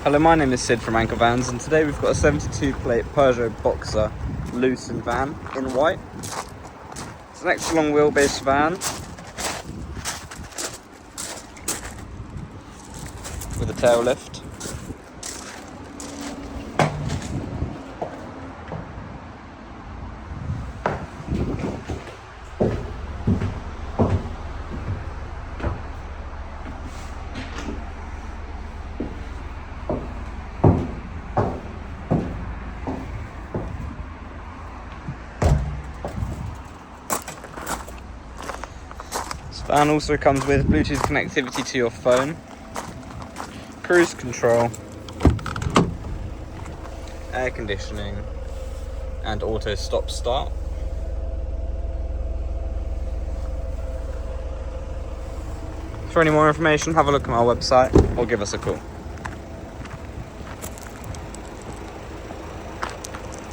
Hello, my name is Sid from Anchor Vans, and today we've got a 72 plate Peugeot Boxer Luton van in white. It's an extra long wheelbase van with a tail lift. This van also comes with Bluetooth connectivity to your phone, cruise control, air conditioning, and auto stop start. For any more information, have a look at our website or give us a call.